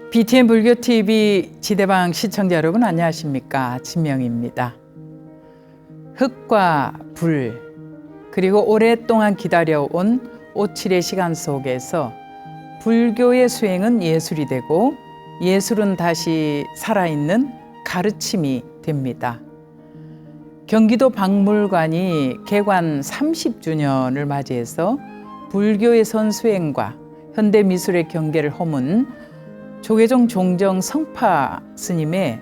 BTN 불교TV 지대방 시청자 여러분 안녕하십니까? 진명입니다. 흙과 불 그리고 오랫동안 기다려온 오칠의 시간 속에서 불교의 수행은 예술이 되고 예술은 다시 살아있는 가르침이 됩니다. 경기도 박물관이 개관 30주년을 맞이해서 불교의 선수행과 현대미술의 경계를 허문 조계종 종정 성파 스님의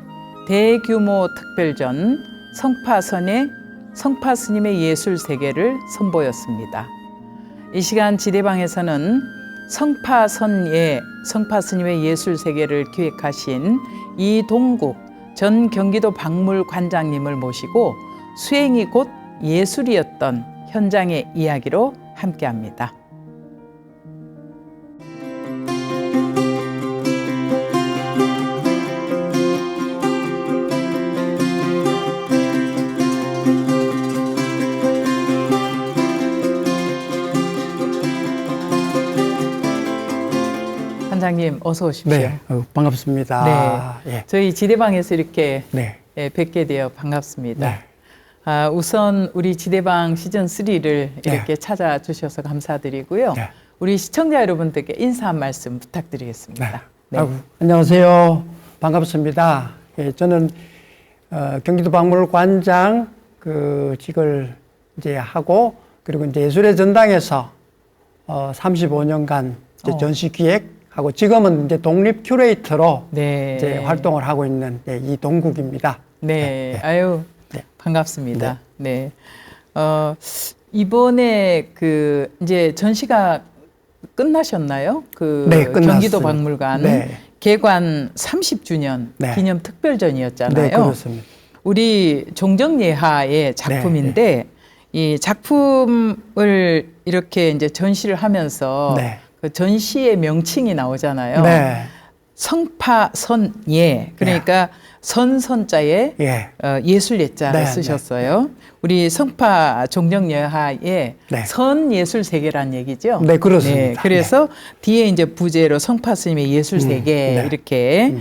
대규모 특별전 성파선의 성파 스님의 예술 세계를 선보였습니다. 이 시간 지대방에서는 성파선의 성파 스님의 예술 세계를 기획하신 이동국 전 경기도 박물관장님을 모시고 수행이 곧 예술이었던 현장의 이야기로 함께합니다. 관장님 어서 오십시오. 네, 반갑습니다. 네, 예. 저희 지대방에서 이렇게 네. 뵙게 되어 반갑습니다. 네. 우선 우리 지대방 시즌 3를 이렇게 찾아주셔서 감사드리고요. 네. 우리 시청자 여러분들께 인사 한 말씀 부탁드리겠습니다. 네. 아이고, 안녕하세요. 반갑습니다. 예, 저는 경기도 박물관장 직을 이제 하고 그리고 이제 예술의 전당에서 35년간 이제 전시 기획하고 지금은 이제 독립 큐레이터로 네. 이제 활동을 하고 있는 이동국입니다. 네, 네. 아유 네. 반갑습니다. 네, 이번에 이제 전시가 끝나셨나요? 네, 끝났습니다. 경기도 박물관 네. 개관 30주년 네. 기념 특별전이었잖아요. 네, 그렇습니다. 우리 종정예하의 작품인데 이 작품을 이렇게 이제 전시를 하면서 그 전시의 명칭이 나오잖아요. 네. 성파선예, 그러니까 선자에 예술 예자를 쓰셨어요. 우리 성파 종정예하의 선예술 세계란 얘기죠. 네, 그렇습니다. 네, 그래서 뒤에 이제 부제로 성파 스님의 예술 세계 이렇게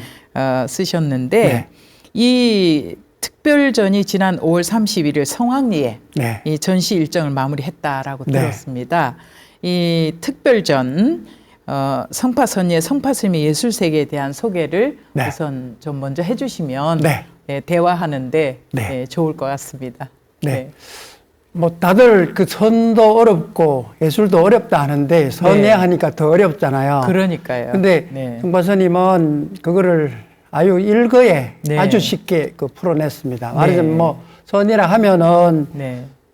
쓰셨는데 이 특별전이 지난 5월 31일 성황리에 이 전시 일정을 마무리했다라고 들었습니다. 이 특별전 성파선예 성파스님의 예술 세계에 대한 소개를 우선 좀 먼저 해주시면 대화하는데 좋을 것 같습니다. 네. 뭐 다들 그 선도 어렵고 예술도 어렵다 하는데 선예하니까 더 어렵잖아요. 그러니까요. 근데 성파스님은 그거를 아주 일거에 아주 쉽게 풀어냈습니다. 말하자면 뭐 선예라 하면은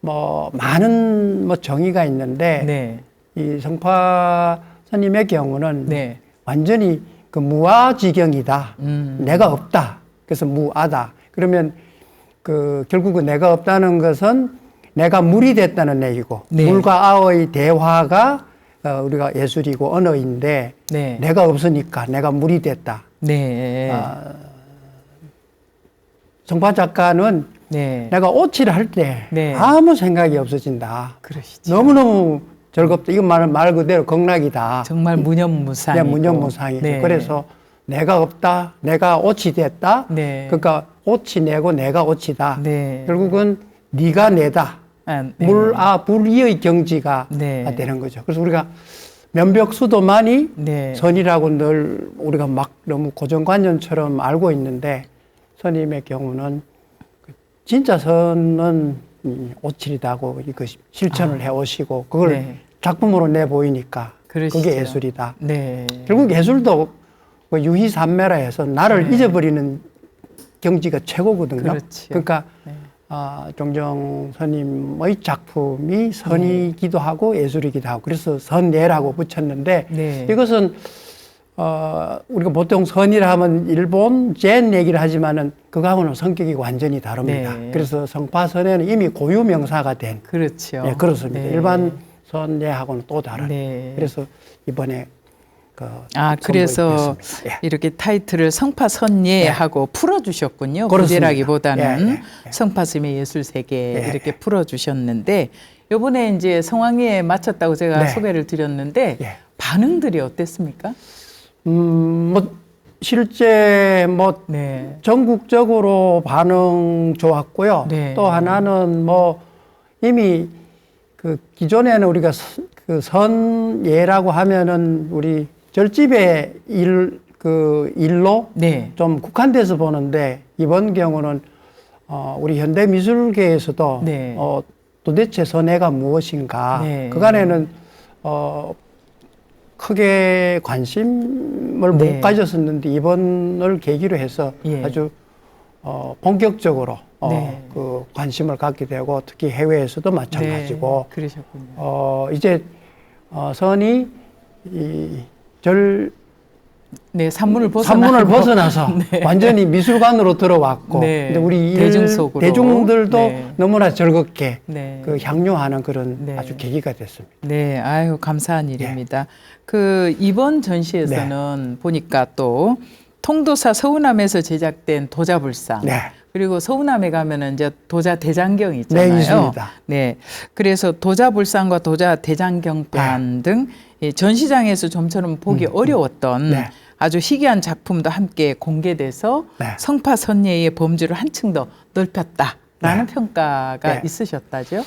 뭐 많은 뭐 정의가 있는데 이 성파 스님의 경우는 완전히 그 무아지경이다. 내가 없다. 그래서 무아다. 그러면 결국은 내가 없다는 것은 내가 물이 됐다는 얘기고 물과 아의 대화가 우리가 예술이고 언어인데 내가 없으니까 내가 물이 됐다. 성파 작가는 내가 오치를 할 때 아무 생각이 없어진다. 그러시죠. 너무너무 즐겁다. 이건 말 그대로 극락이다. 정말 무념무상이고. 무념무상이고. 그래서 내가 없다. 내가 오치 됐다. 그러니까 오치 내고 내가 오치다. 결국은 네가 내다. 불이의 경지가 되는 거죠. 그래서 우리가 면벽수도만이 선이라고 늘 우리가 막 너무 고정관념처럼 알고 있는데 스님의 경우는 진짜 선은 오칠이다고 이거 실천을 해오시고 그걸 작품으로 내보이니까 그게 예술이다. 결국 예술도 유희산매라 해서 나를 잊어버리는 경지가 최고거든요. 그러니까 종정 스님의 작품이 선이기도 하고 예술이기도 하고 그래서 선예라고 붙였는데 이것은 우리가 보통 선이라 하면 일본 젠 얘기를 하지만은 그거하고는 성격이 완전히 다릅니다. 그래서 성파선에는 이미 고유 명사가 된. 그렇죠. 그렇습니다. 일반 선예하고는 또 다른. 그래서 이번에 그래서 이렇게 타이틀을 성파선예하고 풀어주셨군요. 부제라기보다는 성파스님의 예술 세계 이렇게 풀어주셨는데 요번에 이제 성황리에 마쳤다고 제가 네. 소개를 드렸는데 예. 반응들이 어땠습니까? 뭐 실제 뭐 네. 전국적으로 반응 좋았고요. 네. 또 하나는 뭐 이미 그 기존에는 우리가 그 선예라고 하면은 우리 절집의 일로 네. 좀 국한돼서 보는데 이번 경우는 우리 현대 미술계에서도 네. 도대체 선예가 무엇인가 네. 그간에는 크게 관심을 네. 못 가졌었는데 이번을 계기로 해서 예. 아주 본격적으로 네. 그 관심을 갖게 되고 특히 해외에서도 마찬가지고 네. 그러셨군요. 이제 선이 네, 산문을 벗어나서 네. 완전히 미술관으로 들어왔고, 네. 근데 우리 대중들도 네. 너무나 즐겁게 네. 그 향유하는 그런 네. 아주 계기가 됐습니다. 네, 아유 감사한 일입니다. 그 이번 전시에서는 보니까 또 통도사 서운함에서 제작된 도자불상. 네. 그리고 서운함에 가면은 이제 도자 대장경이 있잖아요. 네, 있습니다. 네, 그래서 도자불상과 도자 대장경판 등 이 전시장에서 좀처럼 보기 어려웠던 네. 아주 희귀한 작품도 함께 공개돼서 네. 성파 선예의 범주를 한층 더 넓혔다라는 네. 예술가 네. 있으셨다죠?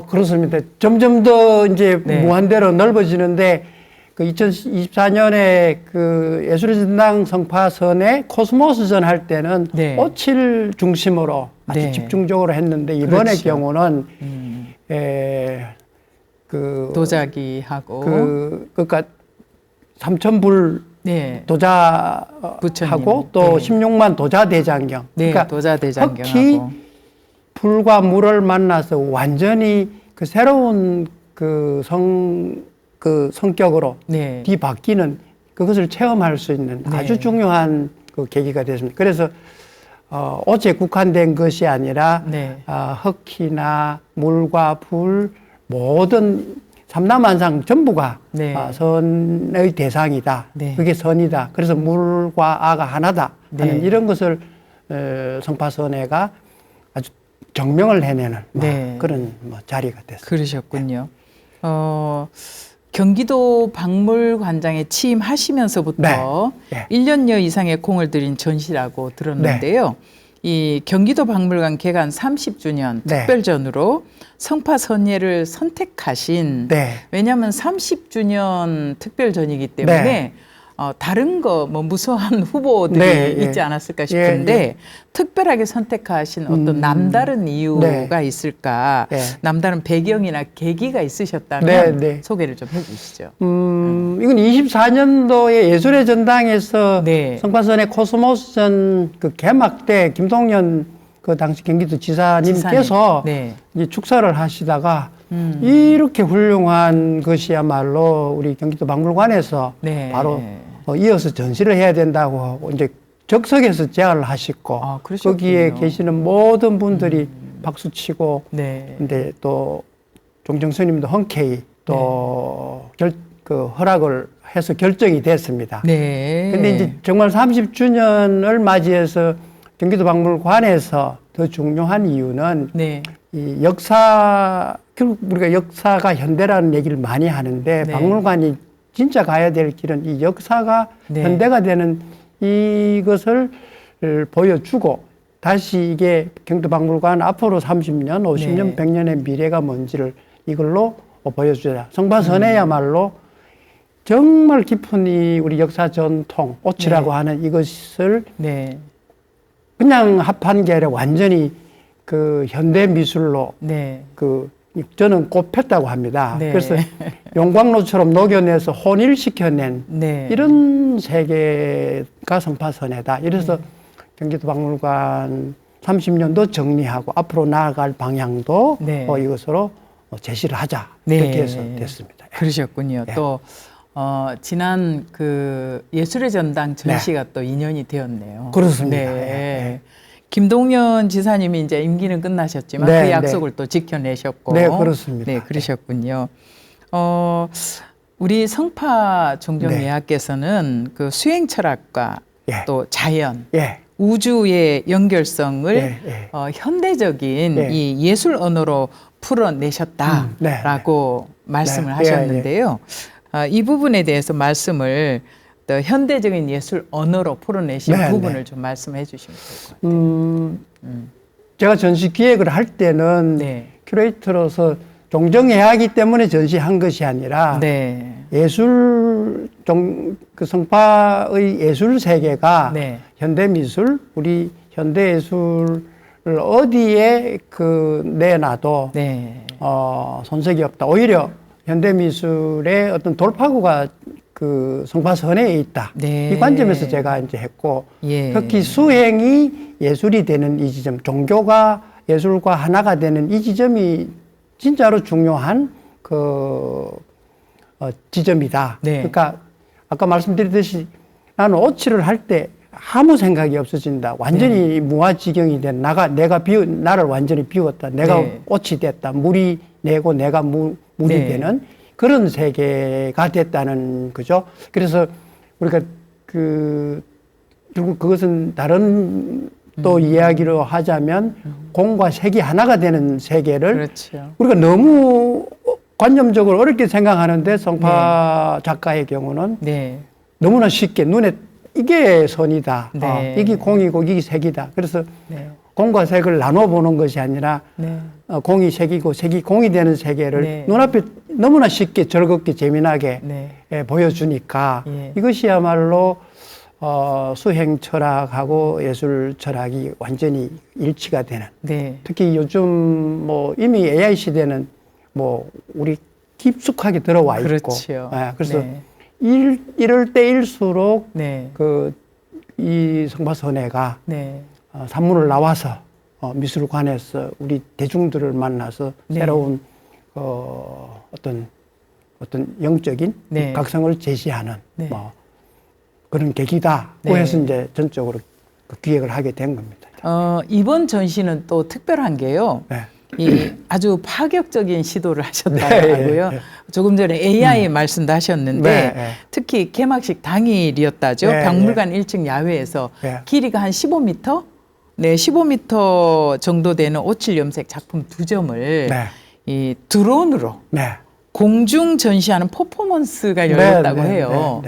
그렇습니다. 점점 더 이제 네. 무한대로 넓어지는데 그 2024년에 그 예술의 전당 성파선에 코스모스전 할 때는 네. 꽃을 중심으로 아주 네. 집중적으로 했는데 이번의 그렇죠. 경우는 도자기하고 그러니까 삼천불 네. 도자하고 부처님. 또 네. 16만 도자 대장경. 네, 그러니까 도자 대장경하고 흙이 불과 물을 만나서 완전히 그 새로운 그 성격으로 네. 뒤바뀌는 그것을 체험할 수 있는 네. 아주 중요한 그 계기가 됐습니다. 그래서 어제 국한된 것이 아니라 네. 흙이나 물과 불 모든 삼라만상 전부가 네. 선의 대상이다. 네. 그게 선이다. 그래서 물과 아가 하나다 하는 네. 이런 것을 성파선회가 아주 정명을 해내는 네. 그런 자리가 됐습니다. 그러셨군요. 경기도 박물관장에 취임하시면서부터 네. 1년여 이상의 공을 들인 전시라고 들었는데요. 이 경기도 박물관 개관 30주년 네. 특별전으로 성파 선예를 선택하신 네. 왜냐하면 30주년 특별전이기 때문에 네. 다른 거 뭐 무수한 후보들이 네, 예. 있지 않았을까 싶은데 예. 특별하게 선택하신 어떤 남다른 이유가 있을까? 네. 남다른 배경이나 계기가 있으셨다면 네, 네. 소개를 좀 해주시죠. 이건 24년도에 예술의 전당에서 네. 성파선의 코스모스전 그 개막 때 김동연 그 당시 경기도 지사님께서 네. 이제 축사를 하시다가 이렇게 훌륭한 것이야말로 우리 경기도 박물관에서 네. 바로 이어서 전시를 해야 된다고 이제 적석에서 제안을 하시고 그러셨군요. 거기에 계시는 모든 분들이 박수치고 네. 근데 또 종정 스님도 흔쾌히 또 그 허락을 해서 결정이 됐습니다. 네. 근데 이제 정말 30주년을 맞이해서 경기도 박물관에서 더 중요한 이유는 네. 이 역사, 결국 우리가 역사가 현대라는 얘기를 많이 하는데 네. 박물관이 진짜 가야 될 길은 이 역사가 네. 현대가 되는 이것을 보여주고 다시 이게 경기도 박물관 앞으로 30년, 50년, 네. 100년의 미래가 뭔지를 이걸로 보여주자. 성파선회야말로 정말 깊은 이 우리 역사 전통, 오치라고 네. 하는 이것을 네. 그냥 합한 게 아니라 완전히 그 현대 미술로 네. 그 저는 꼽혔다고 합니다. 네. 그래서 용광로처럼 녹여내서 혼일시켜낸 네. 이런 세계가 성파선회다. 이래서 경기도 박물관 30년도 정리하고 앞으로 나아갈 방향도 네. 이것으로 제시를 하자. 네. 이렇게 해서 됐습니다. 그러셨군요. 네. 또 지난 그 예술의 전당 전시가 또 인연이 되었네요. 그렇습니다. 네. 네. 김동연 지사님이 이제 임기는 끝나셨지만 네, 그 약속을 또 지켜내셨고. 네, 그렇습니다. 네, 그러셨군요. 우리 성파 종정예학께서는 그 수행 철학과 예. 또 자연, 예. 우주의 연결성을 예, 예. 현대적인 예. 이 예술 언어로 풀어내셨다라고 말씀을 하셨는데요. 이 부분에 대해서 말씀을 또 현대적인 예술 언어로 풀어내신 부분을 좀 말씀해 주시면 될 것 같아요. 제가 전시 기획을 할 때는 큐레이터로서 종정해야 하기 때문에 전시한 것이 아니라 예술 그 성파의 예술 세계가 현대미술, 우리 현대예술을 어디에 그 내놔도 손색이 없다. 오히려 현대미술의 어떤 돌파구가 그 성파선에 있다. 이 관점에서 제가 이제 했고, 특히 수행이 예술이 되는 이 지점, 종교가 예술과 하나가 되는 이 지점이 진짜로 중요한 지점이다. 그러니까 아까 말씀드렸듯이 나는 오칠을 할 때 아무 생각이 없어진다. 완전히 무아지경이 된 나를 완전히 비웠다. 내가 옷이 됐다. 물이 내고 내가 물이 되는 그런 세계가 됐다는 거죠. 그래서 우리가 결국 그것은 다른 또 이야기로 하자면 공과 색이 하나가 되는 세계를 우리가 너무 관념적으로 어렵게 생각하는데 성파 작가의 경우는 너무나 쉽게 눈에 이게 선이다. 이게 공이고 이게 색이다. 그래서 공과 색을 나눠 보는 것이 아니라 공이 색이고 색이 공이 되는 세계를 눈앞에 너무나 쉽게 즐겁게 재미나게 보여주니까 이것이야말로 수행 철학하고 예술 철학이 완전히 일치가 되는. 특히 요즘 뭐 이미 AI 시대는 뭐 우리 깊숙하게 들어와 있고. 그래서 이럴 때일수록 이 성파선회가 산문을 나와서 미술관에서 우리 대중들을 만나서 새로운 어떤 영적인 각성을 제시하는 뭐 그런 계기다고 해서 이제 전적으로 기획을 하게 된 겁니다. 이번 전시는 또 특별한 게요. 이 아주 파격적인 시도를 하셨다고요. 조금 전에 AI 말씀도 하셨는데 특히 개막식 당일이었다죠. 박물관 1층 야외에서 길이가 한 15m? 15m 정도 되는 오칠 염색 작품 2점을 이 드론으로 공중 전시하는 퍼포먼스가 열렸다고 해요.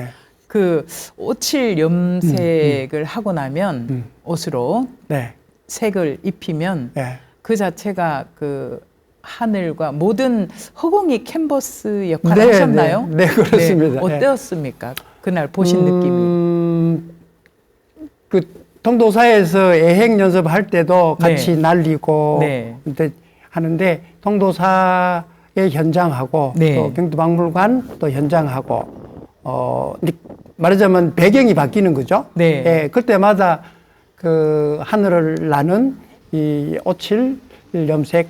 그 오칠 염색을 하고 나면 옷으로 색을 입히면 그 자체가 그 하늘과 모든 허공이 캔버스 역할을 하셨나요? 네, 그렇습니다. 어땠습니까? 그날 보신 느낌이. 그 통도사에서 애행 연습할 때도 같이 날리고 하는데 통도사의 현장하고 또 경두박물관 또 현장하고 말하자면 배경이 바뀌는 거죠. 그때마다 그 하늘을 나는 이 오칠 염색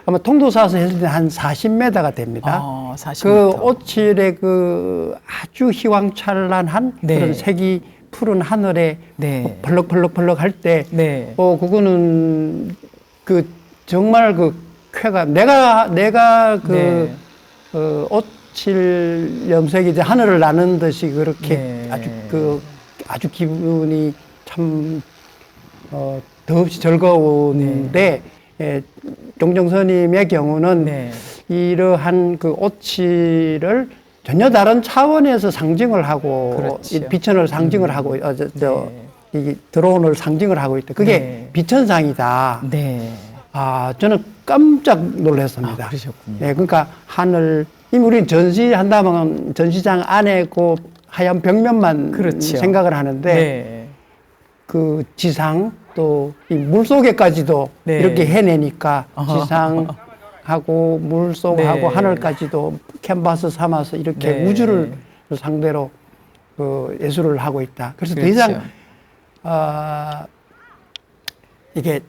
아마 통도사에서 했을 때 한 40m가 됩니다. 40m. 그 오칠의 그 아주 희왕찬란한 그런 색이 푸른 하늘에 펄럭펄럭펄럭 할 때 그거는 그 정말 그 쾌가 내가 그 오칠 염색이 이제 하늘을 나는 듯이 그렇게 아주 기분이 참 더없이 즐거운데 종정스님의 경우는 이러한 그 오칠을 전혀 다른 차원에서 상징을 하고 비천을 상징을 하고 이 드론을 상징을 하고 있다. 그게 비천상이다. 저는 깜짝 놀랐습니다. 그러셨군요. 그러니까 하늘 이미 우리는 전시한다면 전시장 안에 그 하얀 벽면만 생각을 하는데 그 지상 또 이 물속에까지도 이렇게 해내니까 지상하고 물속하고 하늘까지도 캔버스 삼아서 이렇게 우주를 상대로 그 예술을 하고 있다. 그래서 더 이상 이게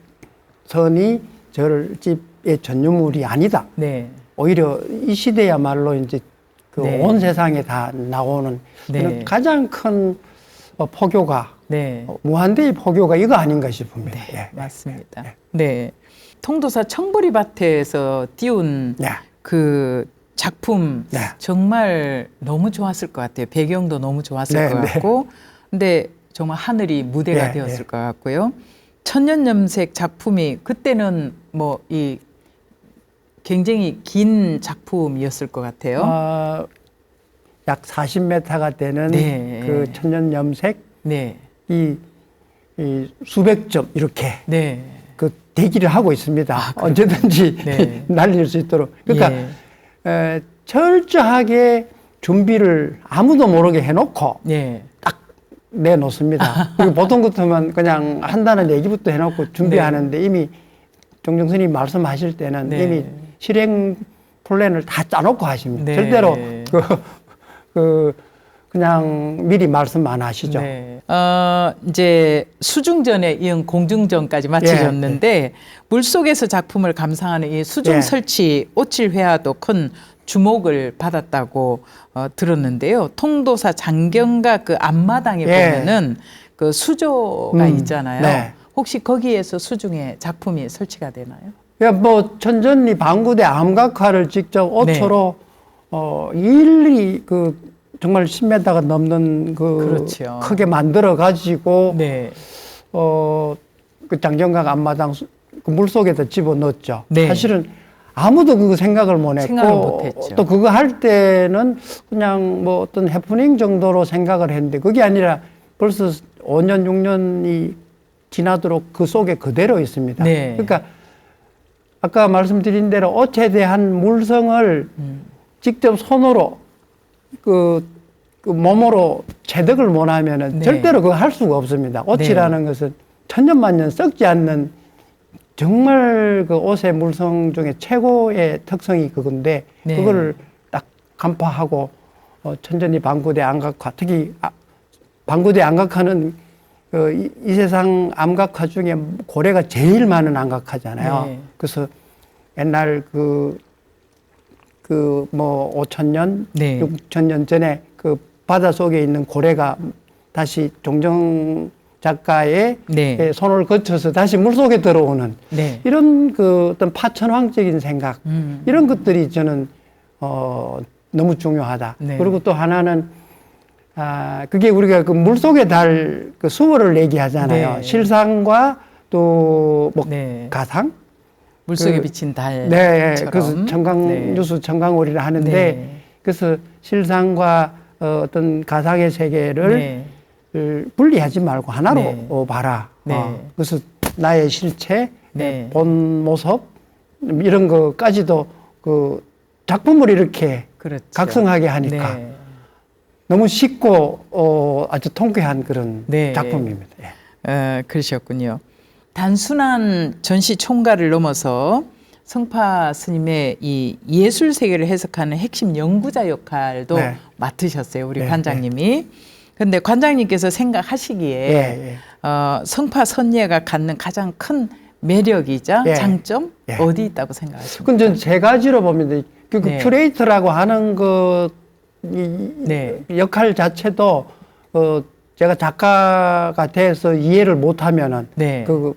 선이 절집의 전유물이 아니다. 오히려 이 시대야말로 이제 그 온 세상에 다 나오는 가장 큰 포교가 무한대의 포교가 이거 아닌가 싶습니다. 맞습니다. 통도사 청보리밭에서 띄운 그 작품 정말 너무 좋았을 것 같아요. 배경도 너무 좋았을 것 같고, 근데 정말 하늘이 무대가 되었을 것 같고요. 천년염색 작품이 그때는 뭐 이 굉장히 긴 작품이었을 것 같아요. 약 40m가 되는 네. 그 천년 염색, 네. 이 수백 점 이렇게 네. 그 대기를 하고 있습니다. 아, 언제든지 네. 날릴 수 있도록. 그러니까 예. 철저하게 준비를 아무도 모르게 해놓고 네. 딱 내놓습니다. 그리고 보통 같으면 그냥 한다는 얘기부터 해놓고 준비하는데 네. 이미 정정 스님 말씀하실 때는 네. 이미 실행 플랜을 다 짜놓고 하십니다. 네. 절대로 그냥 미리 말씀 안 하시죠. 네. 이제 수중전에 이은 공중전까지 마치셨는데 물속에서 작품을 감상하는 이 수중 설치 오칠회화도 큰 주목을 받았다고 들었는데요. 통도사 장경가 그 앞마당에 보면은 그 수조가 있잖아요. 네. 혹시 거기에서 수중에 작품이 설치가 되나요? 뭐 천전리 방구대 암각화를 직접 오초로 일일이 그 정말 10m가 넘는 그렇죠. 크게 만들어 가지고 네. 그 장경각 앞마당 그 물속에다 집어넣었죠. 네. 사실은 아무도 그거 생각을 못 했고 또 그거 할 때는 그냥 뭐 어떤 해프닝 정도로 생각을 했는데 그게 아니라 벌써 5년 6년이 지나도록 그 속에 그대로 있습니다. 네. 그러니까 아까 말씀드린 대로 옷에 대한 물성을 직접 손으로 그 몸으로 체득을 못 하면은 절대로 그거 할 수가 없습니다. 옷이라는 것은 천년만년 썩지 않는 정말 그 옷의 물성 중에 최고의 특성이 그건데 그거를 딱 간파하고 천전리 방구대 암각화, 특히 방구대 암각화는 이 세상 암각화 중에 고래가 제일 많은 암각화잖아요. 그래서 옛날 뭐 5,000년, 6,000년 전에 그 바다 속에 있는 고래가 다시 종정 작가의 손을 거쳐서 다시 물속에 들어오는 이런 그 어떤 파천왕적인 생각 이런 것들이 저는 너무 중요하다. 그리고 또 하나는 그게 우리가 그 물속에 달 그 수어를 얘기하잖아요. 실상과 또 뭐 가상 물속에 비친 달. 그래서 청강유수 청강오리라 하는데 그래서 실상과 어떤 가상의 세계를 분리하지 말고 하나로 봐라. 그래서 나의 실체, 본 모습 이런 것까지도 그 작품을 이렇게 각성하게 하니까 너무 쉽고 아주 통쾌한 그런 작품입니다. 그러셨군요. 단순한 전시 총괄을 넘어서 성파 스님의 이 예술 세계를 해석하는 핵심 연구자 역할도 맡으셨어요, 우리 관장님이. 그런데 관장님께서 생각하시기에 성파 선예가 갖는 가장 큰 매력이자 장점 어디 있다고 생각하십니까? 그건 저는 세 가지로 봅니다. 그 큐레이터라고 하는 역할 자체도 제가 작가가 돼서 이해를 못하면은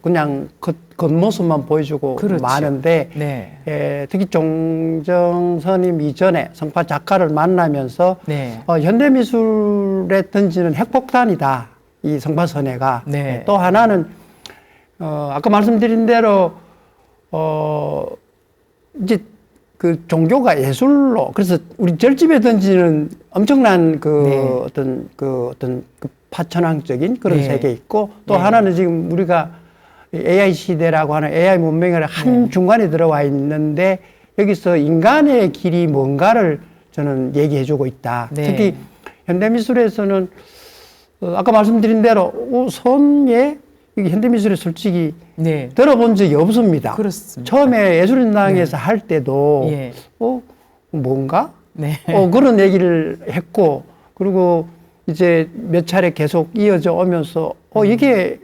그냥 겉모습만 보여주고 많은데 특히 종정 스님 이전에 성파 작가를 만나면서 현대미술에 던지는 핵폭탄이다. 이 성파 선예가. 또 하나는 아까 말씀드린 대로 이제 그 종교가 예술로 그래서 우리 절집에 던지는 엄청난 어떤 파천왕적인 그런 세계 있고 또 하나는 지금 우리가 AI 시대라고 하는 AI 문명의 한 중간에 들어와 있는데 여기서 인간의 길이 뭔가를 저는 얘기해주고 있다. 특히 현대미술에서는 아까 말씀드린 대로 선예 현대미술에 솔직히 들어본 적이 없습니다. 그렇습니다. 처음에 예술인당에서 할 때도 뭔가 그런 얘기를 했고 그리고 이제 몇 차례 계속 이어져 오면서 이게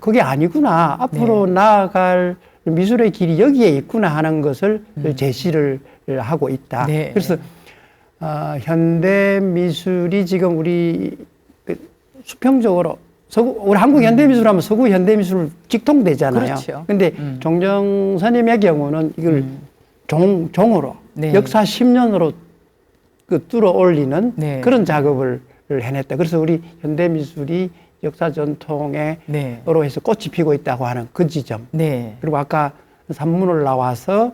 그게 아니구나. 앞으로 나아갈 미술의 길이 여기에 있구나 하는 것을 제시를 하고 있다. 그래서 현대 미술이 지금 우리 수평적으로 우리 한국 현대미술 하면 서구 현대미술 직통되잖아요. 근데 종정 스님의 경우는 이걸 종으로 역사 10년으로 뚫어 올리는 그런 작업을 해냈다. 그래서 우리 현대미술이 역사 전통으로 해서 꽃이 피고 있다고 하는 그 지점. 그리고 아까 산문을 나와서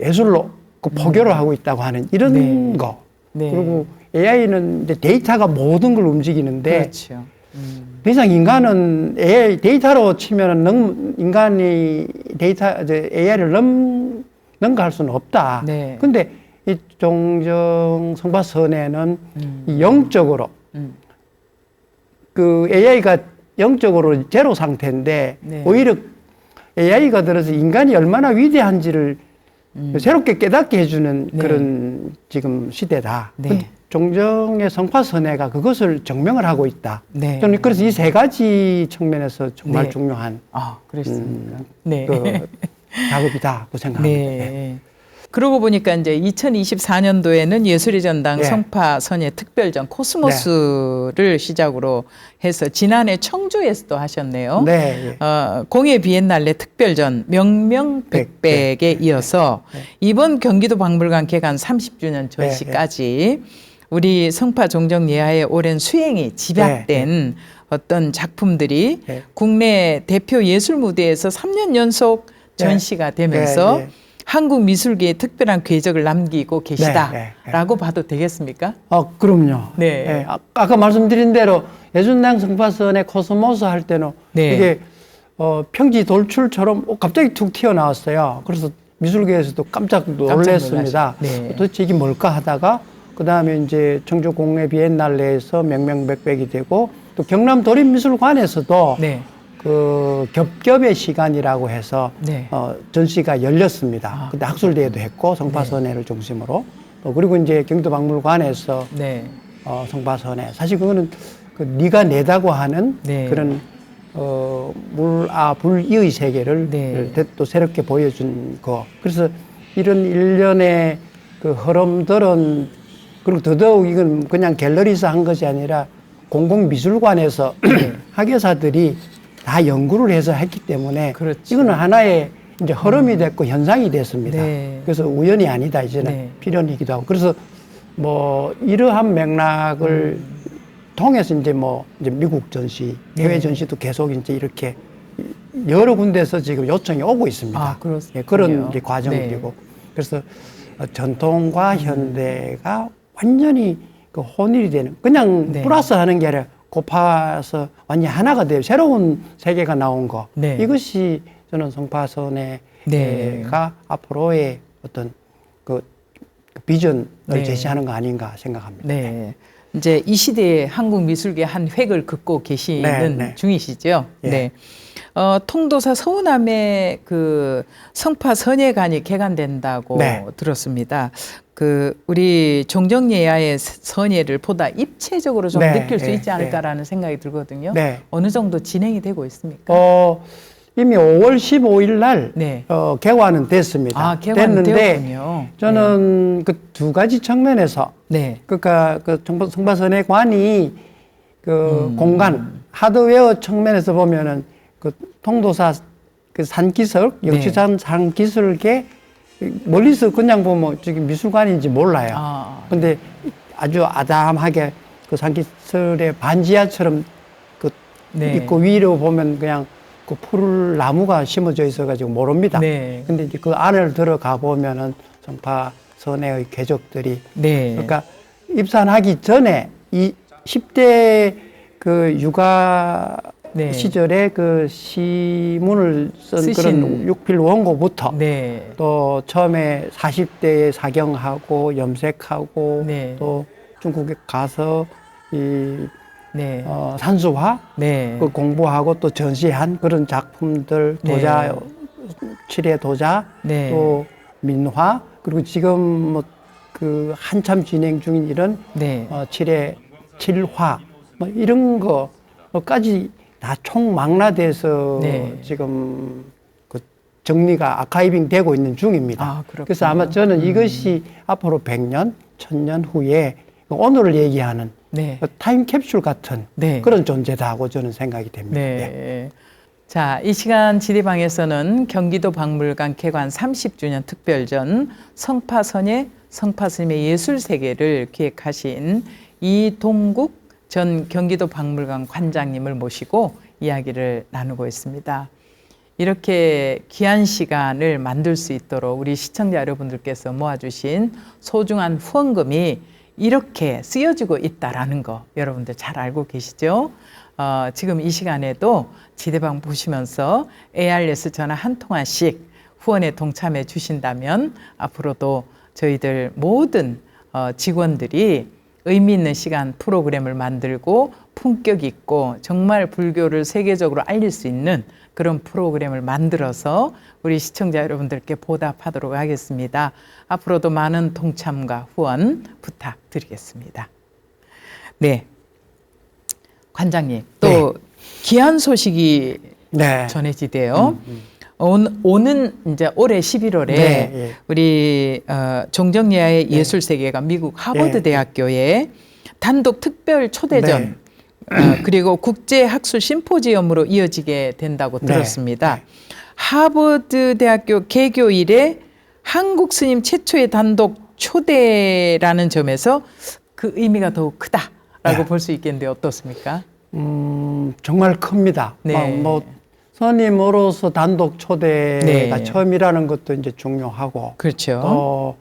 예술로 그 포교를 하고 있다고 하는 이런 거. 그리고 AI는 이제 데이터가 모든 걸 움직이는데 그렇죠. 더 이상 인간은 AI 데이터로 치면은 인간이 AI를 능가할 수는 없다. 근데 이 종정 성파선에는 영적으로 그 AI가 영적으로 제로 상태인데 오히려 AI가 들어서 인간이 얼마나 위대한지를 새롭게 깨닫게 해주는 그런 지금 시대다. 종정의 성파선회가 그것을 증명을 하고 있다. 저는 그래서 이 세 가지 측면에서 정말 중요한 그렇습니까? 그 작업이다고 생각합니다. 그러고 보니까 이제 2024년도에는 예술의 전당 성파선예 특별전 코스모스를 시작으로 해서 지난해 청주에서도 하셨네요. 공예 비엔날레 특별전 명명백백에 이어서 이번 경기도 박물관 개관 30주년 전시까지 우리 성파 종정 예하의 오랜 수행이 집약된 어떤 작품들이 국내 대표 예술 무대에서 3년 연속 전시가 되면서 한국 미술계에 특별한 궤적을 남기고 계시다라고 봐도 되겠습니까? 그럼요. 아까 말씀드린 대로 예술당 성파선의 코스모스 할 때는 이게 평지 돌출처럼 갑자기 툭 튀어나왔어요. 그래서 미술계에서도 깜짝 놀랐습니다. 도대체 이게 뭘까 하다가 그 다음에 이제 청주 공예 비엔날레에서 명명백백이 되고 또 경남 도립미술관에서도 그 겹겹의 시간이라고 해서 전시가 열렸습니다. 근데 학술대회도 했고 성파선회를 중심으로 또 그리고 이제 경기도박물관에서 성파선회 사실 그거는 그 네가 내다고 하는 그런 불이의 세계를 또 새롭게 보여준 거. 그래서 이런 일련의 그 흐름들은 그리고 더더욱 이건 그냥 갤러리에서 한 것이 아니라 공공미술관에서 학예사들이 다 연구를 해서 했기 때문에 이거는 하나의 이제 흐름이 됐고 현상이 됐습니다. 그래서 우연이 아니다 이제는 필연이기도 하고 그래서 뭐 이러한 맥락을 통해서 이제 이제 미국 전시, 해외 전시도 계속 이제 이렇게 여러 군데서 지금 요청이 오고 있습니다. 그런 이제 과정이고 그래서 전통과 현대가 완전히 그 혼일이 되는 그냥 플러스 하는 게 아니라 곱해서 완전히 하나가 돼요. 새로운 세계가 나온 거. 이것이 저는 성파선회가 앞으로의 어떤 그 비전을 제시하는 거 아닌가 생각합니다. 이제 이 시대에 한국 미술계 한 획을 긋고 계시는 중이시죠. 통도사 서우남에 그 성파선예관이 개관된다고 들었습니다. 그 우리 종정예하의 선예를 보다 입체적으로 좀 느낄 수 있지 않을까라는 생각이 들거든요. 어느 정도 진행이 되고 있습니까? 이미 5월 15일 날 개관은 됐습니다. 됐는데 되었군요. 저는 그 두 가지 측면에서 그러니까 그 성파선예관이 그 공간 하드웨어 측면에서 보면은 그 통도사 그 산기슭 역시산 산기슭에 멀리서 그냥 보면 저기 미술관인지 몰라요. 근데 아주 아담하게 그 산기슭의 반지하처럼 그 있고 위로 보면 그냥 그 풀 나무가 심어져 있어가지고 모릅니다. 근데 이제 그 안을 들어가 보면은 성파선예의 궤적들이 그러니까 입산하기 전에 이 10대 그 육아 시절에 그 시문을 쓴 그런 육필 원고부터 또 처음에 40대에 사경하고 염색하고 또 중국에 가서 이 산수화 그 공부하고 또 전시한 그런 작품들 도자 칠해 도자 또 민화 그리고 지금 뭐 그 한참 진행 중인 이런 칠해 칠화 뭐 이런 거까지 다 총망라돼서 지금 그 정리가 아카이빙 되고 있는 중입니다. 그래서 아마 저는 이것이 앞으로 100년, 1000년 후에 오늘을 얘기하는 타임캡슐 같은 그런 존재다고 저는 생각이 됩니다. 자, 이 시간 지리방에서는 경기도 박물관 개관 30주년 특별전 성파선예 성파스님의 예술세계를 기획하신 이동국 전 경기도 박물관 관장님을 모시고 이야기를 나누고 있습니다. 이렇게 귀한 시간을 만들 수 있도록 우리 시청자 여러분들께서 모아주신 소중한 후원금이 이렇게 쓰여지고 있다라는 거 여러분들 잘 알고 계시죠? 지금 이 시간에도 지대방 보시면서 ARS 전화 한 통화씩 후원에 동참해 주신다면 앞으로도 저희들 모든 직원들이 의미 있는 시간 프로그램을 만들고 품격 있고 정말 불교를 세계적으로 알릴 수 있는 그런 프로그램을 만들어서 우리 시청자 여러분들께 보답하도록 하겠습니다. 앞으로도 많은 동참과 후원 부탁드리겠습니다. 네, 관장님 또 네. 귀한 소식이 네. 전해지대요. 오는 이제 올해 11월에 네, 우리 종정예아의 네. 예술세계가 미국 하버드 네. 대학교에 단독 특별 초대전 네. 그리고 국제학술 심포지엄으로 이어지게 된다고 들었습니다. 네. 하버드 대학교 개교 이래 한국 스님 최초의 단독 초대라는 점에서 그 의미가 더욱 크다라고 네. 볼 수 있겠는데 어떻습니까? 정말 큽니다. 네. 뭐 스님으로서 단독 초대가 네. 처음이라는 것도 이제 중요하고, 그렇죠.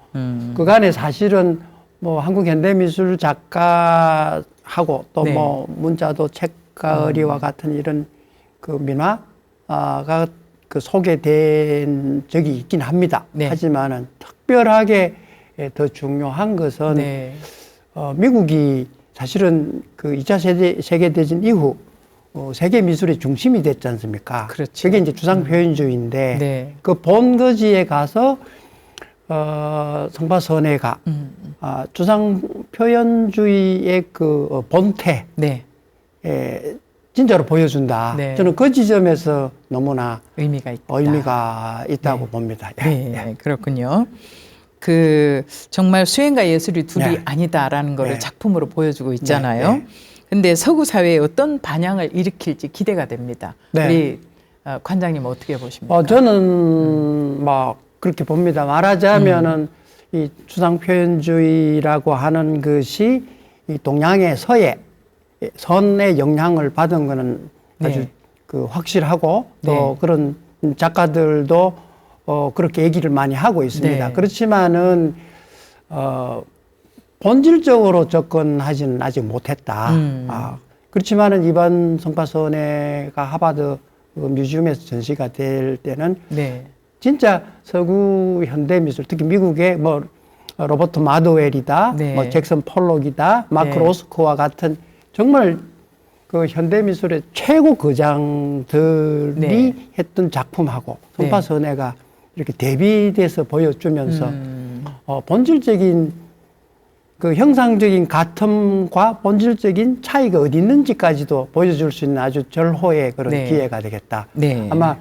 그간에 사실은 뭐 한국 현대미술 작가하고 또 뭐 네. 문자도 책거리와 같은 이런 그 민화가 그 소개된 적이 있긴 합니다. 네. 하지만은 특별하게 더 중요한 것은 네. 미국이 사실은 그 2차 세계대전 이후 세계 미술의 중심이 됐지 않습니까? 그렇죠. 그게 이제 주상표현주의인데 네. 그 본거지에 가서 성파선회가 주상표현주의의 그 본태 네. 진짜로 보여준다. 네. 저는 그 지점에서 너무나 의미가 있다고 네. 봅니다. 네. 네. 그렇군요. 그 정말 수행과 예술이 둘이 네. 아니다라는 거를 네. 작품으로 보여주고 있잖아요. 네. 근데 서구 사회에 어떤 반향을 일으킬지 기대가 됩니다. 네. 우리 관장님 어떻게 보십니까? 저는 막 그렇게 봅니다. 말하자면은 이 주상표현주의라고 하는 것이 이 동양의 서예 선의 영향을 받은 거는 아주 네. 그 확실하고 또 네. 그런 작가들도 그렇게 얘기를 많이 하고 있습니다. 네. 그렇지만은 본질적으로 접근하지는 아직 못했다. 그렇지만은 이번 성파선회가 하버드 뮤지엄에서 전시가 될 때는 네. 진짜 서구 현대미술, 특히 미국의 뭐 로버트 마드웰이다, 네. 뭐 잭슨 폴록이다, 마크 네. 로스코와 같은 정말 그 현대미술의 최고 거장들이 네. 했던 작품하고 성파선회가 네. 이렇게 대비돼서 보여주면서 본질적인 그 형상적인 같음과 본질적인 차이가 어디 있는지까지도 보여줄 수 있는 아주 절호의 그런 네. 기회가 되겠다. 네. 아마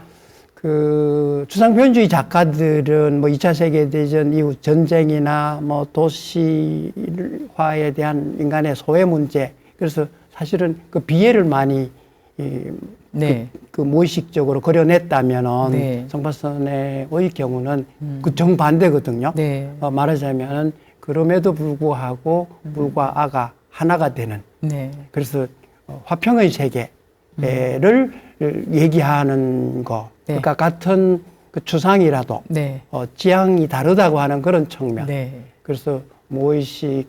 그 주상표현주의 작가들은 뭐 2차 세계대전 이후 전쟁이나 뭐 도시화에 대한 인간의 소외 문제, 그래서 사실은 그 비애를 많이 네. 그 무의식적으로 그려냈다면은 네. 성파선회의 경우는 그 정반대거든요. 네. 말하자면은 그럼에도 불구하고 물과 아가 하나가 되는 네. 그래서 화평의 세계를 얘기하는 거 네. 그러니까 같은 그 추상이라도 네. 지향이 다르다고 하는 그런 측면 네. 그래서 무의식에서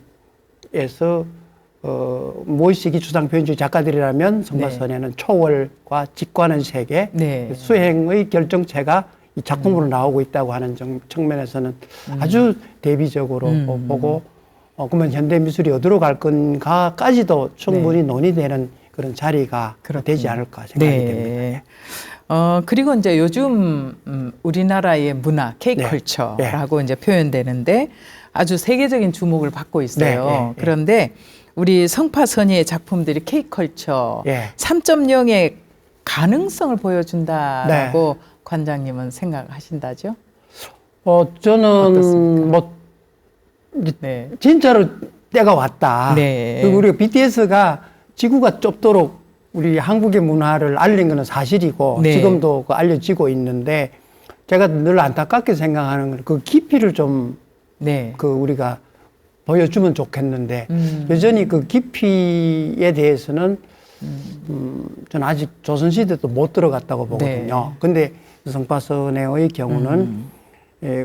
무의식이 주상표현주의 작가들이라면 성파선회는 네. 초월과 직관의 세계 네. 수행의 결정체가 이 작품으로 나오고 있다고 하는 측면에서는 아주 대비적으로 보고 그러면 현대미술이 어디로 갈 건가까지도 충분히 네. 논의되는 그런 자리가 그렇군요. 되지 않을까 생각이 네. 됩니다. 그리고 이제 요즘 우리나라의 문화, K컬처라고 네. 이제 표현되는데 아주 세계적인 주목을 받고 있어요. 네. 네. 그런데 우리 성파선의의 작품들이 K컬처 네. 3.0의 가능성을 보여준다라고 네. 관장님은 생각하신다죠? 저는 어떻습니까? 뭐 네. 진짜로 때가 왔다. 네. 그리고 우리가 BTS가 지구가 좁도록 우리 한국의 문화를 알린 것은 사실이고 네. 지금도 알려지고 있는데 제가 늘 안타깝게 생각하는 건 그 깊이를 좀 네. 그 우리가 보여주면 좋겠는데 여전히 그 깊이에 대해서는 저는 아직 조선시대도 못 들어갔다고 보거든요. 네. 근데 성파선의 경우는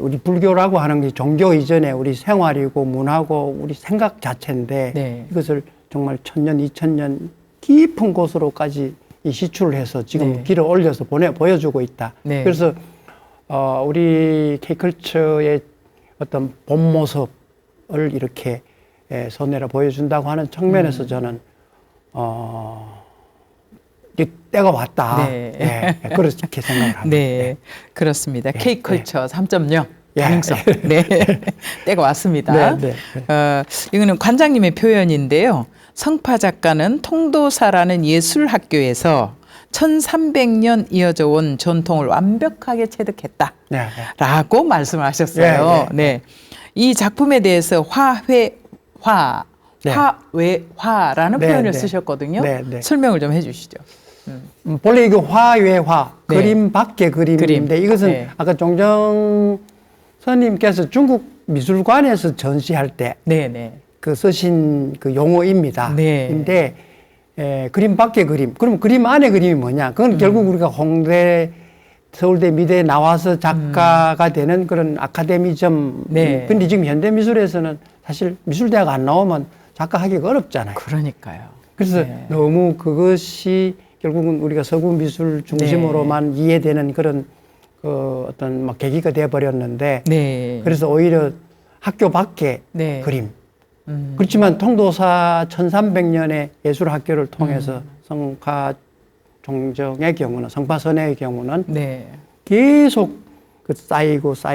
우리 불교라고 하는 게 종교 이전에 우리 생활이고 문화고 우리 생각 자체인데 네. 이것을 정말 1000년, 2000년 깊은 곳으로까지 이 시출을 해서 지금 네. 길을 올려서 보여주고 있다. 네. 그래서 우리 K컬처의 어떤 본 모습을 이렇게 손내려 보여준다고 하는 측면에서 저는 이 때가 왔다. 네. 네. 그렇게 생각을 합니다. 네, 그렇습니다. K컬처 3.0 가능성. 네, 때가 왔습니다. 네, 네. 이거는 관장님의 표현인데요. 성파 작가는 통도사라는 예술학교에서 1300년 이어져 온 전통을 완벽하게 체득했다. 네, 네. 라고 말씀을 하셨어요. 네, 네. 네. 이 작품에 대해서 화외화라는 네, 표현을 네. 쓰셨거든요. 네, 네. 설명을 좀 해주시죠. 본래 이거 화외화, 네. 그림 밖의 그림인데 이것은 네. 아까 종정 선님께서 중국 미술관에서 전시할 때 그 쓰신 그 용어입니다. 네. 근데 그림 밖의 그림. 그럼 그림 안의 그림이 뭐냐? 그건 결국 우리가 홍대, 서울대, 미대에 나와서 작가가 되는 그런 아카데미점. 네. 근데 지금 현대미술에서는 사실 미술대학 안 나오면 작가 하기가 어렵잖아요. 그러니까요. 그래서 네. 너무 그것이 결국은 우리가 서구 미술 중심으로만 네. 이해되는 그런 어떤 막 계기가 되어버렸는데 네. 그래서 오히려 학교 밖의 네. 그림. 그렇지만 통도사 1300년의 예술학교를 통해서 성파 종정의 경우는 성파선의 경우는 네. 계속 그 쌓여서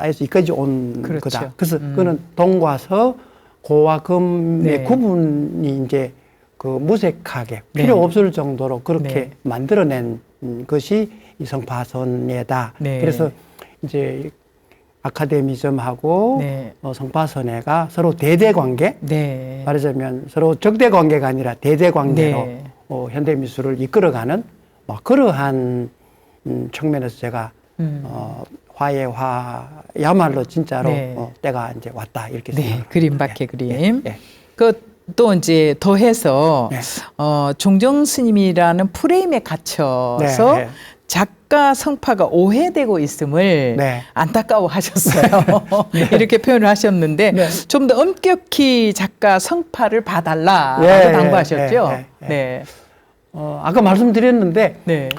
여기까지 온 그렇죠. 거다. 그래서 그거는 동과 서, 고와 금의 네. 구분이 이제 그 무색하게 필요 네. 없을 정도로 그렇게 네. 만들어낸 것이 이 성파선예다. 네. 그래서 이제 아카데미즘하고 네. 성파선예가 서로 대대관계, 네. 말하자면 서로 적대관계가 아니라 대대관계로 네. 현대미술을 이끌어가는 그러한 측면에서 제가 화해화야말로 진짜로 네. 때가 이제 왔다 이렇게 네. 생각합니다. 그림 밖의 그림. 네. 또 이제 더해서 네. 종정 스님이라는 프레임에 갇혀서 네. 작가 성파가 오해되고 있음을 네. 안타까워하셨어요. 네. 이렇게 표현을 하셨는데 네. 좀 더 엄격히 작가 성파를 봐달라고 네. 당부하셨죠. 네. 네. 네. 아까 말씀드렸는데 네.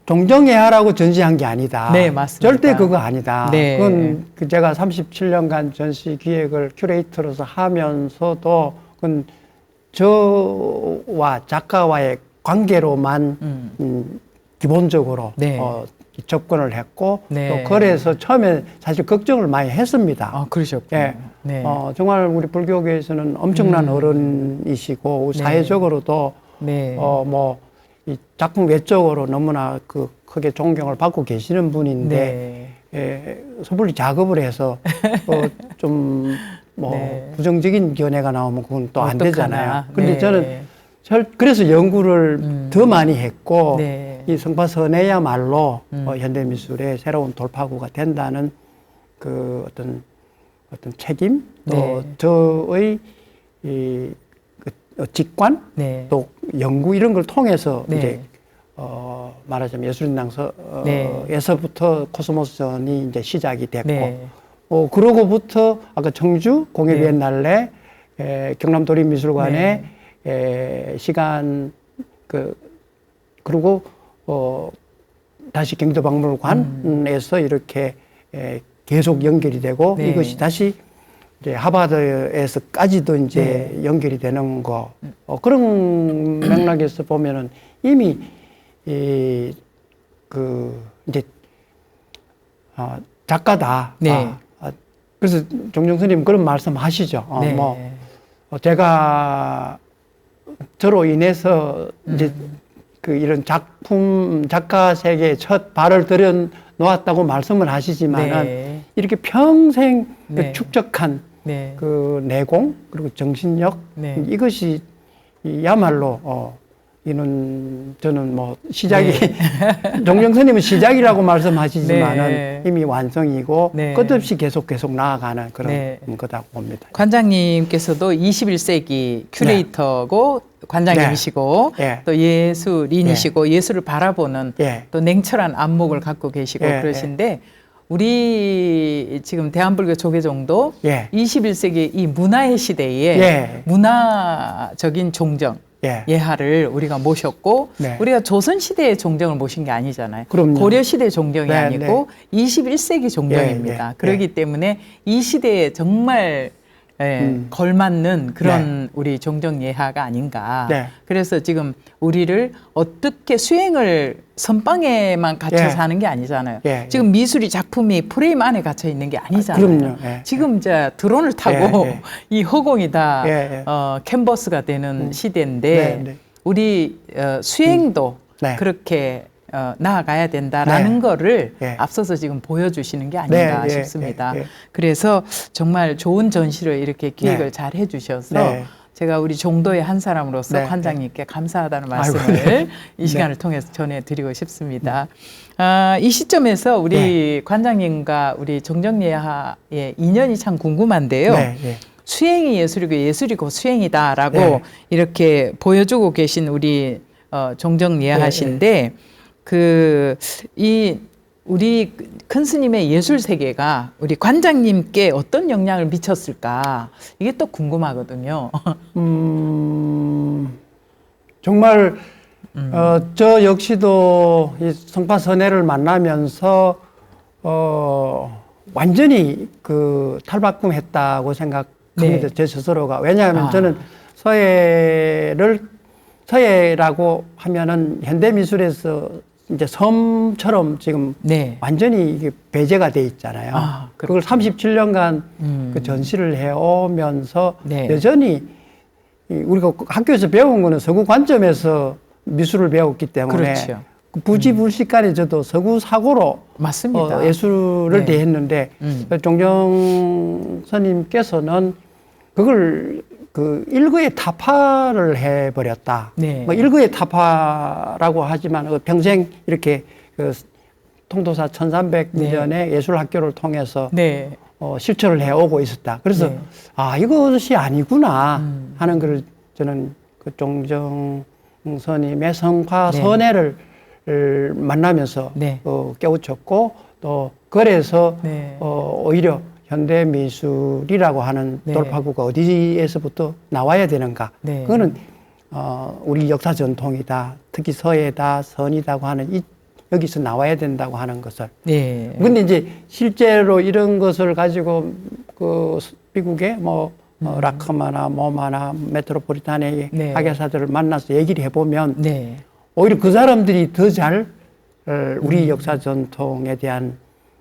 종정예하라고 전시한 게 아니다. 네, 맞습니다. 절대 그거 아니다. 네. 그건 제가 37년간 전시 기획을 큐레이터로서 하면서도 그건 저와 작가와의 관계로만 기본적으로 네. 접근을 했고 네. 또 그래서 처음에 사실 걱정을 많이 했습니다. 그러셨군요. 예. 네. 정말 우리 불교계에서는 엄청난 어른이시고 네. 사회적으로도 네. 이 작품 외적으로 너무나 크게 존경을 받고 계시는 분인데 네. 섣불리 작업을 해서 좀 네. 부정적인 견해가 나오면 그건 또 안 되잖아요. 근데 네. 저는 그래서 연구를 더 많이 했고 네. 이 성파선예야말로 현대미술의 새로운 돌파구가 된다는 그 어떤 책임 또 네. 저의 직관 네. 또 연구 이런 걸 통해서 네. 이제 말하자면 예술인당서에서부터 코스모스전이 이제 시작이 됐고 네. 그러고부터 아까 청주 공예비엔날레 경남도립미술관에 네. 시간 그리고 다시 경기도박물관에서 이렇게 계속 연결이 되고 네. 이것이 다시 이제 하버드에서까지도 이제 네. 연결이 되는 거 그런 맥락에서 보면은 이미 이제 작가다. 네. 그래서 종정 스님 그런 말씀하시죠. 네. 제가 저로 인해서 이제 이런 작가 세계에 첫 발을 들여 놓았다고 말씀을 하시지만은 네. 이렇게 평생 네. 축적한 네. 그 내공 그리고 정신력 네. 이것이 야말로 이는 저는 뭐 시작이 종정 스님은 시작이라고 말씀하시지만은 이미 완성이고 끝없이 계속 나아가는 그런 거다고 봅니다. 관장님께서도 21세기 큐레이터고 관장님이시고 또 예술인이시고 예술을 바라보는 또 냉철한 안목을 갖고 계시고 그러신데 우리 지금 대한불교 조계종도 21세기 이 문화의 시대에 문화적인 종정 예하를 우리가 모셨고 우리가 조선시대의 종정을 모신 게 아니잖아요. 그럼요. 고려시대 종정이 아니고 21세기 종정입니다. 그렇기 때문에 이 시대에 정말 걸맞는 그런 우리 종정 예하가 아닌가. 그래서 지금 우리를 어떻게 수행을 선방에만 갇혀서 하는 게 아니잖아요. 지금 미술이 작품이 프레임 안에 갇혀 있는 게 아니잖아요. 그럼요. 지금 이제 드론을 타고 이 허공이 다 캔버스가 되는 시대인데 우리 수행도 그렇게 나아가야 된다라는 거를 앞서서 지금 보여주시는 게 아닌가 싶습니다. 그래서 정말 좋은 전시를 이렇게 기획을 잘 해주셔서 제가 우리 종도의 한 사람으로서 관장님께 감사하다는 말씀을 이 시간을 통해서 전해드리고 싶습니다. 이 시점에서 우리 관장님과 우리 정정예하의 인연이 참 궁금한데요. 수행이 예술이고 예술이 곧 수행이다라고 이렇게 보여주고 계신 우리 정정예하신데 우리 큰 스님의 예술 세계가 우리 관장님께 어떤 영향을 미쳤을까? 이게 또 궁금하거든요. 정말 저 역시도 이 성파선해를 만나면서 완전히 그 탈바꿈했다고 생각합니다. 제 스스로가. 왜냐하면 저는 서예라고 하면은 현대미술에서 이제 섬처럼 지금 완전히 이게 배제가 돼 있잖아요. 그걸 37년간 그 전시를 해오면서 여전히 우리가 학교에서 배운 거는 서구 관점에서 미술을 배웠기 때문에 부지불식간에 저도 서구 사고로 맞습니다. 예술을 대했는데 종정 스님께서는 그걸 그 일거에 타파를 해버렸다. 뭐 일거에 타파라고 하지만 평생 이렇게 그 통도사 1300년의 예술학교를 통해서 실천을 해오고 있었다. 그래서 이것이 아니구나 하는 걸 저는 그 종정 스님의 성파 선해를 만나면서 깨우쳤고 또 그래서 오히려 현대미술이라고 하는 돌파구가 어디에서부터 나와야 되는가. 그거는 우리 역사 전통이다. 특히 서예다, 선이다고 하는 여기서 나와야 된다고 하는 것을. 근데 이제 실제로 이런 것을 가지고 그 미국의 라크마나 모마나 메트로폴리탄의 학예사들을 만나서 얘기를 해보면 오히려 그 사람들이 더 잘 우리 역사 전통에 대한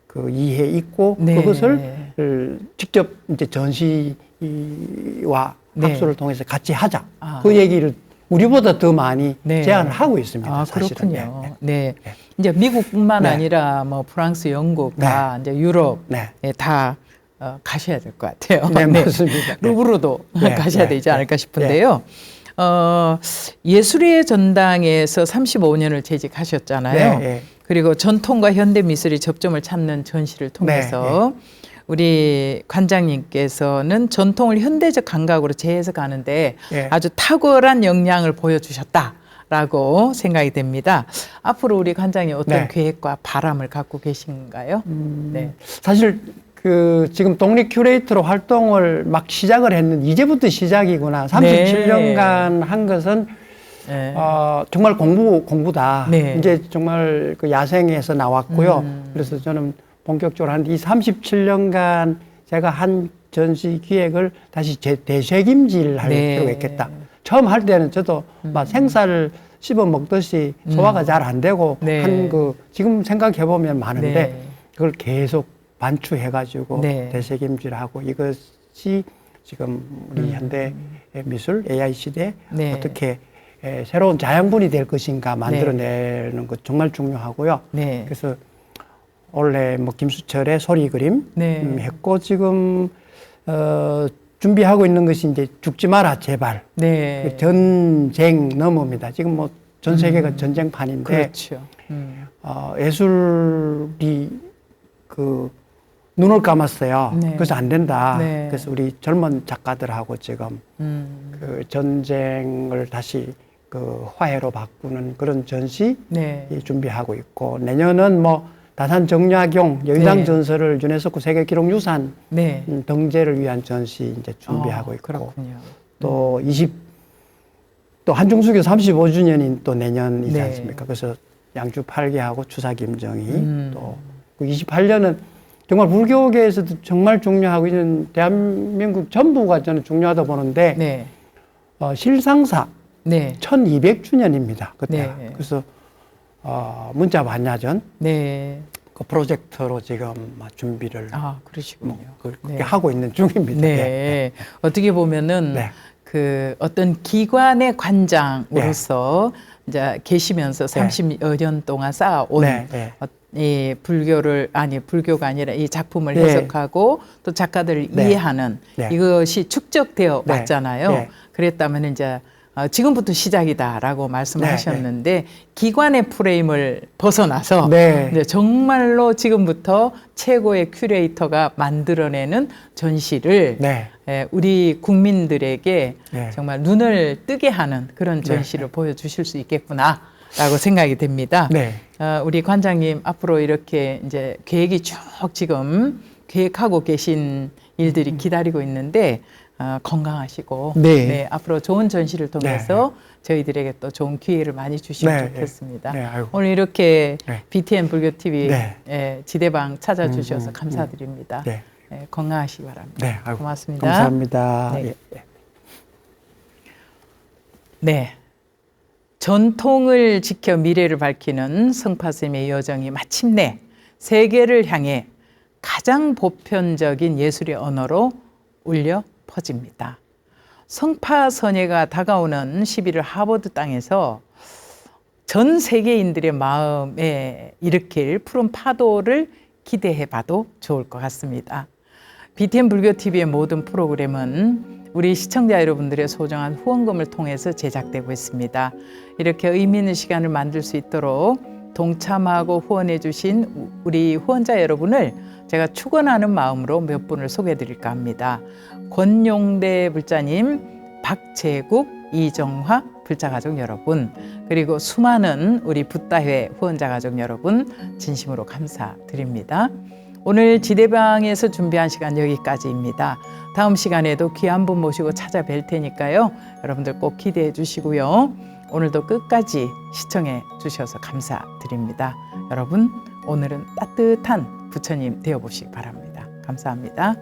그 이해 있고 그것을 직접 이제 전시와 학술을 통해서 같이 하자. 그 얘기를 우리보다 더 많이 제안을 하고 있습니다. 사실은. 그렇군요. 이제 미국뿐만 아니라 뭐 프랑스, 영국 다 이제 유럽 다 가셔야 될 것 같아요. 맞습니다. 루브르도 가셔야 되지 않을까 싶은데요. 예술의 전당에서 35년을 재직하셨잖아요. 그리고 전통과 현대 미술의 접점을 찾는 전시를 통해서 우리 관장님께서는 전통을 현대적 감각으로 재해석하는데 아주 탁월한 역량을 보여주셨다라고 생각이 됩니다. 앞으로 우리 관장님 어떤 계획과 바람을 갖고 계신가요? 사실 그 지금 독립 큐레이터로 활동을 막 시작을 했는데 이제부터 시작이구나. 37년간 한 것은 정말 공부다. 이제 정말 그 야생에서 나왔고요. 그래서 저는 본격적으로 한 이 37년간 제가 한 전시 기획을 다시 되새김질 할 필요가 있겠다. 처음 할 때는 저도 막 생쌀을 씹어 먹듯이 소화가 잘 안 되고 한 지금 생각해 보면 많은데 그걸 계속 반추해가지고 되새김질하고 이것이 지금 우리 현대 미술 AI 시대에 어떻게 새로운 자양분이 될 것인가 만들어내는 것 정말 중요하고요. 그래서 원래 뭐 김수철의 소리 그림 했고 지금 준비하고 있는 것이 이제 죽지 마라 제발. 네. 전쟁 넘어입니다. 지금 뭐 전 세계가 전쟁판인데. 그렇죠. 예술이 그 눈을 감았어요. 네. 그래서 안 된다. 네. 그래서 우리 젊은 작가들하고 지금 그 전쟁을 다시 그 화해로 바꾸는 그런 전시 네. 준비하고 있고, 내년은 뭐 다산 정약용 여의당 전설을 유네스코 세계기록유산 네. 등재를 위한 전시 이제 준비하고 있고, 그렇군요. 또 또 한중수교 35주년인 또 내년이지 네. 않습니까? 그래서 양주 8개하고 추사 김정희 또 28년은 정말 불교계에서도 정말 중요하고 있는 대한민국 전부가 저는 중요하다 보는데 네. 실상사 네. 1200주년입니다. 그때. 네. 그래서 문자 반야전 네. 그 프로젝트로 지금 준비를 그러시군요. 그렇게 네. 하고 있는 중입니다. 네. 네. 어떻게 보면은 네. 그 어떤 기관의 관장으로서 이제 계시면서 30여 년 동안 쌓아온 이 불교가 아니라 이 작품을 해석하고 또 작가들을 이해하는 이것이 축적되어 왔잖아요. 그랬다면 이제 지금부터 시작이다라고 말씀하셨는데 기관의 프레임을 벗어나서 이제 정말로 지금부터 최고의 큐레이터가 만들어내는 전시를 우리 국민들에게 정말 눈을 뜨게 하는 그런 전시를 보여주실 수 있겠구나라고 생각이 됩니다. 우리 관장님 앞으로 이렇게 이제 계획이 쭉 지금 계획하고 계신 일들이 기다리고 있는데 건강하시고 앞으로 좋은 전시를 통해서 저희들에게 또 좋은 기회를 많이 주시면 좋겠습니다. 오늘 이렇게 BTN 불교TV 지대방 찾아주셔서 감사드립니다. 건강하시기 바랍니다. 고맙습니다. 감사합니다. 네. 전통을 지켜 미래를 밝히는 성파스님의 여정이 마침내 세계를 향해 가장 보편적인 예술의 언어로 울려 퍼집니다. 성파선예가 다가오는 11월 하버드 땅에서 전 세계인들의 마음에 일으킬 푸른 파도를 기대해봐도 좋을 것 같습니다. BTN 불교TV의 모든 프로그램은 우리 시청자 여러분들의 소중한 후원금을 통해서 제작되고 있습니다. 이렇게 의미 있는 시간을 만들 수 있도록 동참하고 후원해 주신 우리 후원자 여러분을 제가 축원하는 마음으로 몇 분을 소개해 드릴까 합니다. 권용대 불자님, 박재국, 이정화 불자가족 여러분, 그리고 수많은 우리 붓다회 후원자 가족 여러분 진심으로 감사드립니다. 오늘 지대방에서 준비한 시간 여기까지입니다. 다음 시간에도 귀한 분 모시고 찾아뵐 테니까요. 여러분들 꼭 기대해 주시고요. 오늘도 끝까지 시청해 주셔서 감사드립니다. 여러분, 오늘은 따뜻한 부처님 되어보시기 바랍니다. 감사합니다.